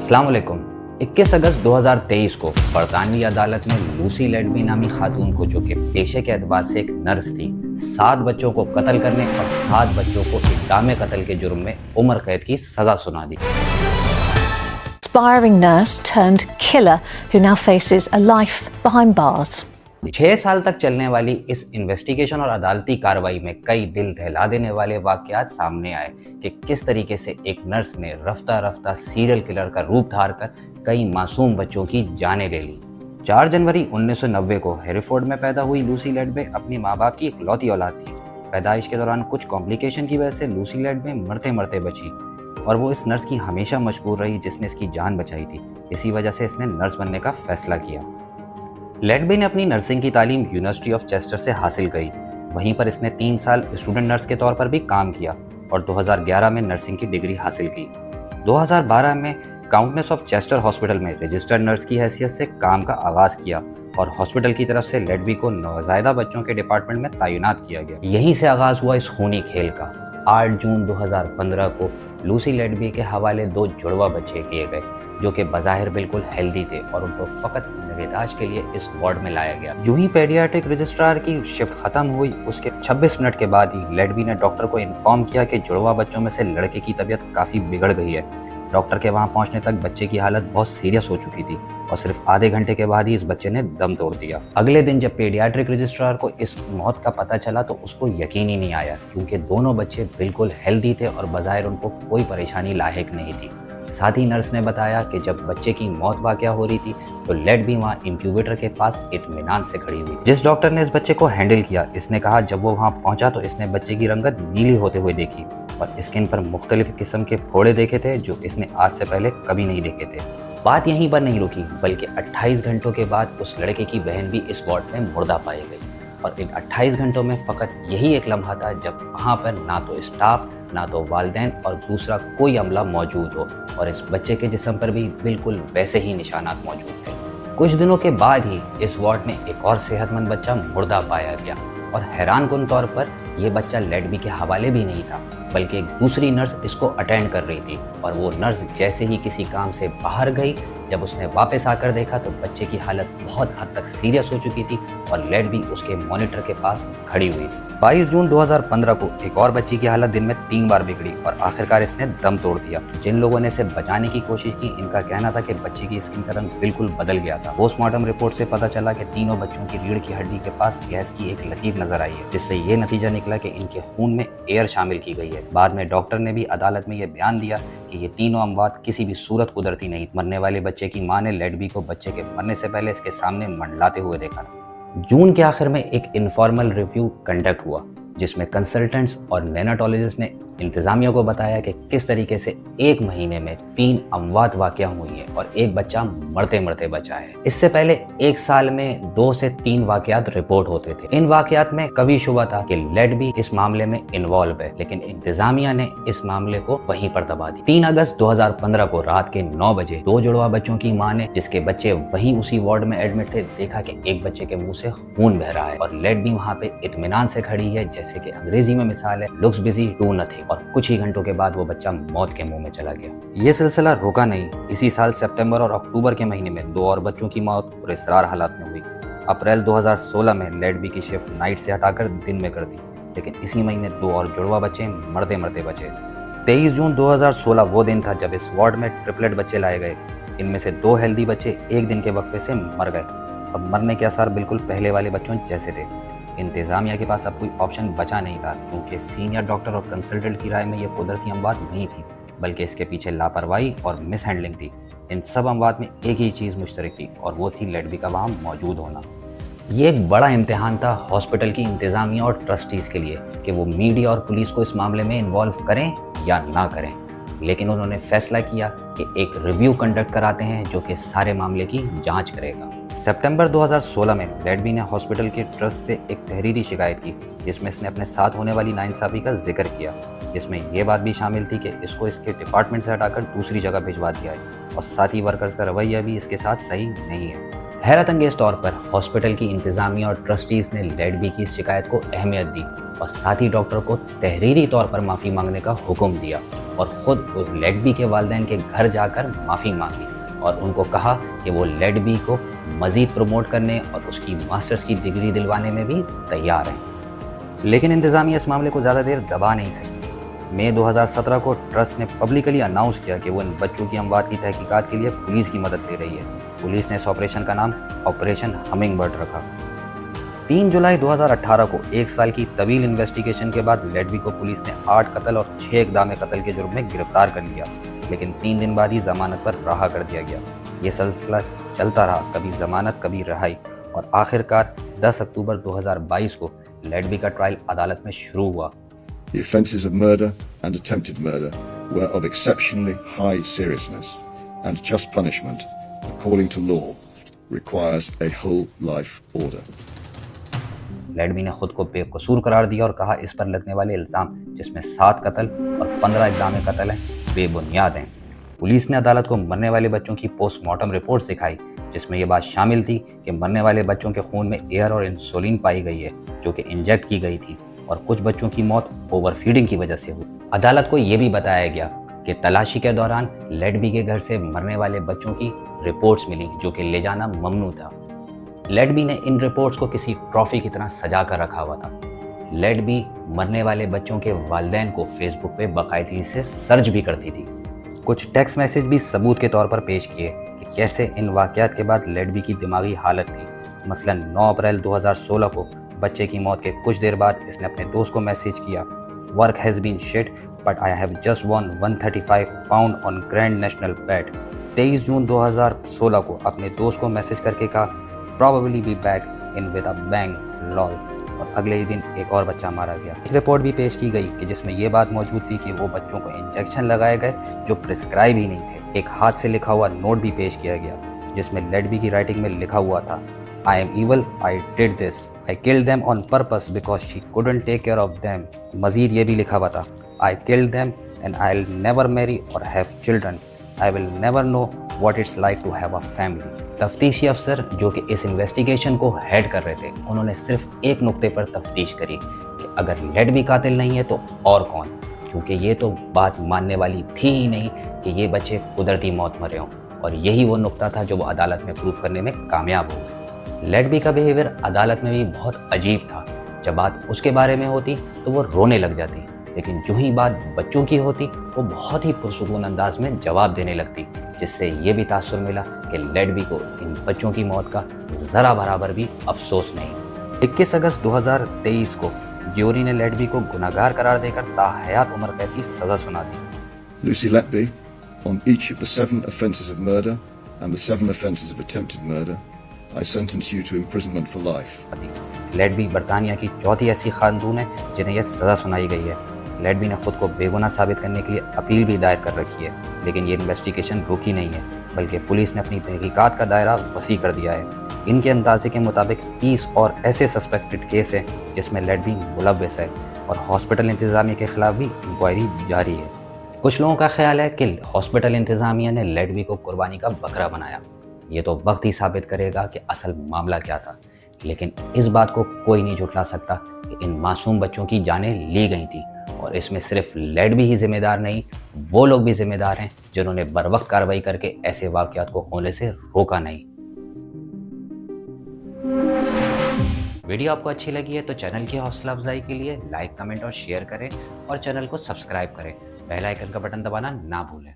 अस्सलाम वालेकुम। 21 अगस्त 2023 को बरतानवी अदालत में लूसी लेडबी नामी खातून को, जो कि पेशे के एतबार से एक नर्स थी, 7 बच्चों को कत्ल करने और 7 बच्चों को इक़दाम कत्ल के जुर्म में उम्र कैद की सजा सुना दी। Aspiring nurse turned killer who now faces a life behind bars. 6 साल तक चलने वाली इस इन्वेस्टिगेशन और अदालती कार्रवाई में कई दिल दहला देने वाले वाकयात सामने आए कि किस तरीके से एक नर्स ने रफ्ता रफ्ता सीरियल किलर का रूप धार कर कई मासूम बच्चों की जानें ले ली। 4 जनवरी 1990 को हेरिफोर्ड में पैदा हुई लूसी लेडबे अपनी माँ बाप की इकलौती औलाद थी। पैदाइश के दौरान कुछ कॉम्प्लिकेशन की वजह से लूसी लेडबे मरते मरते बची और वो इस नर्स की हमेशा मशहूर रही जिसने इसकी जान बचाई थी। इसी वजह से इसने नर्स बनने का फैसला किया। लेडबे ने अपनी नर्सिंग की तालीम यूनिवर्सिटी ऑफ चेस्टर से हासिल करी। वहीं पर इसने 3 साल स्टूडेंट नर्स के तौर पर भी काम किया और 2011 में नर्सिंग की डिग्री हासिल की। 2012 में काउंटेस ऑफ चेस्टर हॉस्पिटल में रजिस्टर्ड नर्स की हैसियत से काम का आगाज़ किया और हॉस्पिटल की तरफ से लेडबी को नवज़ायदा बच्चों के डिपार्टमेंट में तैनात किया गया। यहीं से आगाज़ हुआ इस खूनी खेल का। 8 जून 2015 को लूसी लेडबी के हवाले 2 जुड़वा बच्चे किए गए, जो कि बज़ाहिर बिल्कुल हेल्दी थे और उनको फ़कत निगहदाश्त के लिए इस वार्ड में लाया गया। जो ही पेडियाट्रिक रजिस्ट्रार की शिफ्ट ख़त्म हुई, उसके 26 मिनट के बाद ही लेडबी ने डॉक्टर को इन्फॉर्म किया कि जुड़वा बच्चों में से लड़के की तबीयत काफ़ी बिगड़ गई है। डॉक्टर के वहाँ पहुँचने तक बच्चे की हालत बहुत सीरियस हो चुकी थी और सिर्फ आधे घंटे के बाद ही इस बच्चे ने दम तोड़ दिया। अगले दिन जब पेडियाट्रिक रजिस्ट्रार को इस मौत का पता चला तो उसको यकीन ही नहीं आया, क्योंकि दोनों बच्चे बिल्कुल हेल्दी थे और बज़ाहिर उनको कोई परेशानी लाहिक नहीं थी। साथ ही नर्स ने बताया कि जब बच्चे की मौत वाक़या हो रही थी तो लेडबी वहाँ इंक्यूबेटर के पास इत्मीनान से खड़ी हुई। जिस डॉक्टर ने इस बच्चे को हैंडल किया, इसने कहा जब वो वहाँ पहुँचा तो इसने बच्चे की रंगत नीली होते हुए देखी और स्किन पर मुख्तलिफ किस्म के फोड़े देखे थे जो इसने आज से पहले कभी नहीं देखे थे। बात यहीं पर नहीं रुकी, बल्कि 28 घंटों के बाद उस लड़के की बहन भी इस वार्ड में मुर्दा पाई गई और इन 28 घंटों में फ़कत यही एक लम्हा था जब वहाँ पर ना तो स्टाफ, ना तो वालिदैन और दूसरा कोई अमला मौजूद हो और इस बच्चे के जिस्म पर भी बिल्कुल वैसे ही निशानात मौजूद थे। कुछ दिनों के बाद ही इस वार्ड में एक और सेहतमंद बच्चा मुर्दा पाया गया और हैरानकुन तौर पर यह बच्चा लेडबी के हवाले भी नहीं था, बल्कि एक दूसरी नर्स इसको अटेंड कर रही थी और वो नर्स जैसे ही किसी काम से बाहर गई, जब उसने वापस आकर देखा तो बच्चे की हालत बहुत हद तक सीरियस हो चुकी थी और लेडबी उसके मॉनिटर के पास खड़ी हुई थी। 22 जून 2015 को एक और बच्ची की हालत दिन में 3 बार बिगड़ी और आखिरकार इसने दम तोड़ दिया। जिन लोगों ने इसे बचाने की कोशिश की, इनका कहना था कि बच्चे की स्किन का रंग बिल्कुल बदल गया था। पोस्टमार्टम रिपोर्ट से पता चला कि तीनों बच्चों की रीढ़ की हड्डी के पास गैस की एक लकीर नजर आई है, जिससे ये नतीजा निकला कि इनके खून में एयर शामिल की गई है। बाद में डॉक्टर ने भी अदालत में ये बयान दिया कि ये तीनों अमवात किसी भी सूरत कुदरती नहीं। मरने वाले बच्चे की मां ने लेडबी को बच्चे के मरने से पहले इसके सामने मंडलाते हुए देखा था। जून के आखिर में एक इनफॉर्मल रिव्यू कंडक्ट हुआ जिसमें कंसल्टेंट्स और नेनाटोलॉजिस्ट ने इंतजामिया को बताया कि किस तरीके से 1 महीने में 3 अमवात वाक़या हुई हैं और एक बच्चा मरते मरते बचा है। इससे पहले 1 साल में 2 से 3 वाक़यात रिपोर्ट होते थे। इन वाक़यात में कभी शुबा था कि लेडबी इस मामले में इन्वॉल्व है, लेकिन इंतजामिया ने इस मामले को वहीं पर दबा दी। 3 अगस्त 2015 को रात के 9 बजे 2 जुड़वा बच्चों की मां ने, जिसके बच्चे वहीं उसी वार्ड में एडमिट थे, देखा कि एक बच्चे के मुंह से खून बह रहा है और लेडबी वहाँ पे इत्मीनान से खड़ी है, जैसे कि अंग्रेजी में मिसाल है लुक्स बिजी डू नथिंग। और कुछ ही घंटों के बाद वो बच्चा मौत के मुंह में चला गया। ये सिलसिला रुका नहीं। इसी साल सितंबर और अक्टूबर के महीने में 2 और बच्चों की मौत पुरस्रार हालात में हुई। अप्रैल 2016 में लेडबी की शिफ्ट नाइट से हटाकर दिन में कर दी, लेकिन इसी महीने 2 और जुड़वा बच्चे मरते मरते बचे। 23 जून 2016 वो दिन था जब इस वार्ड में ट्रिपलेट बच्चे लाए गए। इनमें से 2 हेल्दी बच्चे एक दिन के वक्फे से मर गए और मरने के आसार बिल्कुल पहले वाले बच्चों जैसे थे। इंतजामिया के पास अब कोई ऑप्शन बचा नहीं था, क्योंकि सीनियर डॉक्टर और कंसल्टेंट की राय में ये कुदरती अमवात नहीं थी, बल्कि इसके पीछे लापरवाही और मिस हैंडलिंग थी। इन सब अमवात में एक ही चीज़ मुश्तरक थी और वो थी लेडबी का वहाँ मौजूद होना। ये एक बड़ा इम्तिहान था हॉस्पिटल की इंतजामिया और ट्रस्टीज़ के लिए कि वो मीडिया और पुलिस को इस मामले में इन्वॉल्व करें या ना करें, लेकिन उन्होंने फैसला किया कि एक रिव्यू कंडक्ट कराते हैं जो कि सारे मामले की जांच करेगा। सितंबर 2016 में लेडबी ने हॉस्पिटल के ट्रस्ट से एक तहरीरी शिकायत की, जिसमें इसने अपने साथ होने वाली नाइंसाफ़ी का जिक्र किया, जिसमें ये बात भी शामिल थी कि इसको इसके डिपार्टमेंट से हटाकर दूसरी जगह भिजवा दिया है और साथ ही वर्कर्स का रवैया भी इसके साथ सही नहीं है। حیرت انگیز طور پر ہاسپٹل کی انتظامیہ اور ٹرسٹیز نے لیڈ بی کی اس شکایت کو اہمیت دی اور ساتھ ہی ڈاکٹر کو تحریری طور پر معافی مانگنے کا حکم دیا اور خود لیڈ بی کے والدین کے گھر جا کر معافی مانگی اور ان کو کہا کہ وہ لیڈ بی کو مزید پروموٹ کرنے اور اس کی ماسٹرز کی ڈگری دلوانے میں بھی تیار ہیں. لیکن انتظامیہ اس معاملے کو زیادہ دیر دبا نہیں سکی. مئی 2017 کو ٹرسٹ نے پبلکلی اناؤنس کیا کہ وہ ان بچوں کی اموات کی تحقیقات کے لیے پولیس کی مدد لے رہی ہے. پولیس نے اس آپریشن کا نام آپریشن ہمنگ برڈ رکھا. 3 جولائی 2018 کو 1 سال کی طویل انویسٹیگیشن کے بعد لیڈ بی کو پولیس نے 8 قتل اور 6 اقدام قتل کے جرم میں گرفتار کر لیا، لیکن 3 دن بعد ہی ضمانت پر رہا کر دیا گیا. یہ سلسلہ چلتا رہا، کبھی ضمانت کبھی رہائی، اور آخرکار 10 اکتوبر 2022 کو لیڈ بی کا ٹرائل عدالت میں شروع ہوا. The offences of murder and attempted murder were of exceptionally high seriousness, and just punishment, according to law, requires a whole life order. لیڈ بی نے خود کو بے قصور قرار دیا اور کہا اس پر لگنے والے الزام، جس میں 7 قتل اور 15 اقدام قتل ہیں، بے بنیاد ہیں. پولیس نے عدالت کو مرنے والے بچوں کی پوسٹ مارٹم رپورٹ دکھائی، جس میں یہ بات شامل تھی کہ مرنے والے بچوں کے خون میں ایئر اور انسولین پائی گئی ہے جو کہ انجیکٹ کی گئی تھی، اور کچھ بچوں کی موت اوور فیڈنگ کی وجہ سے ہوئی. عدالت کو یہ بھی بتایا گیا کہ تلاشی کے دوران لیڈ بی کے گھر سے مرنے والے بچوں کی رپورٹس ملی جو کہ لے جانا ممنوع تھا. لیڈ بی نے ان رپورٹس کو کسی ٹرافی کی طرح سجا کر رکھا ہوا تھا. لیڈ بی مرنے والے بچوں کے والدین کو فیس بک پہ باقاعدگی سے سرچ بھی کرتی تھی. کچھ ٹیکسٹ میسج بھی ثبوت کے طور پر پیش کیے کہ کیسے ان واقعات کے بعد لیڈ بی کی دماغی حالت تھی. مثلا 9 اپریل 2016 کو بچے کی موت کے کچھ دیر بعد اس نے اپنے دوست کو میسیج کیا، work has been shit but I have just won 135 pound on grand national bet. 23 June 2016 کو اپنے دوست کو میسیج کر کے کہا probably be back in with a bang lol, اور اگلے ہی دن ایک اور بچہ مارا گیا. ایک رپورٹ بھی پیش کی گئی کہ جس میں یہ بات موجود تھی کہ وہ بچوں کو انجیکشن لگائے گئے جو پرسکرائب ہی نہیں تھے. ایک ہاتھ سے لکھا ہوا نوٹ بھی پیش کیا گیا جس میں لیڈ بی کی رائٹنگ میں لکھا ہوا تھا I am evil, I did this. I killed them on purpose because she couldn't take care of them. مزید یہ بھی لکھا ہوا تھا I killed them and I'll never marry or have children. I will never know what it's like to have a family. تفتیشی افسر جو کہ اس investigation کو ہیڈ کر رہے تھے، انہوں نے صرف ایک نقطے پر تفتیش کری کہ اگر لیڈ بی قاتل نہیں ہے تو اور کون، کیونکہ یہ تو بات ماننے والی تھی ہی نہیں کہ یہ بچے قدرتی موت مرے ہوں، اور یہی وہ نقطہ تھا جو وہ عدالت میں پروف کرنے میں کامیاب ہو گئے. لیڈ بی کا بیہیویئر عدالت میں بھی بہت عجیب تھا. جب بات اس کے بارے میں ہوتی تو وہ رونے لگ جاتی، لیکن جو ہی بات بچوں کی ہوتی وہ بہت ہی پرسکون انداز میں جواب دینے لگتی، جس سے یہ بھی تاثر ملا کہ لیڈ بی کو ان بچوں کی موت کا ذرا برابر بھی افسوس نہیں. 21 اگست 2023 کو جیوری نے لیڈ بی کو گناہگار قرار دے کر تاحیات عمر قید کی سزا سنا دی. Lucy Letby, on each of the 7 offences of murder and the 7 offences of attempted murder, I sentence you to imprisonment for life. Led by برطانیہ کی چوتھی ایسی خاتون ہے جنہیں یہ سزا سنائی گئی ہے. لیڈ بی نے خود کو بے گناہ ثابت کرنے کے لیے اپیل بھی دائر کر رکھی ہے، لیکن یہ انویسٹیگیشن رکی نہیں ہے، بلکہ پولیس نے اپنی تحقیقات کا دائرہ وسیع کر دیا ہے. ان کے اندازے کے مطابق 30 اور ایسے سسپیکٹڈ کیس ہیں جس میں لیڈ بی ملوث ہے، اور ہاسپٹل انتظامیہ کے خلاف بھی انکوائری جاری ہے. کچھ لوگوں کا خیال ہے کہ ہاسپٹل انتظامیہ نے لیڈ بی کو قربانی کا بکرا بنایا. یہ تو وقت ہی ثابت کرے گا کہ اصل معاملہ کیا تھا، لیکن اس بات کو کوئی نہیں جھٹلا سکتا کہ ان معصوم بچوں کی جانیں لی گئی تھیں، اور اس میں صرف لیڈ بی ہی ذمہ دار نہیں، وہ لوگ بھی ذمہ دار ہیں جنہوں نے بروقت کارروائی کر کے ایسے واقعات کو ہونے سے روکا نہیں. ویڈیو آپ کو اچھی لگی ہے تو چینل کی حوصلہ افزائی کے لیے لائک، کمنٹ اور شیئر کریں، اور چینل کو سبسکرائب کریں. بیل آئیکن کا بٹن دبانا نہ بھولیں.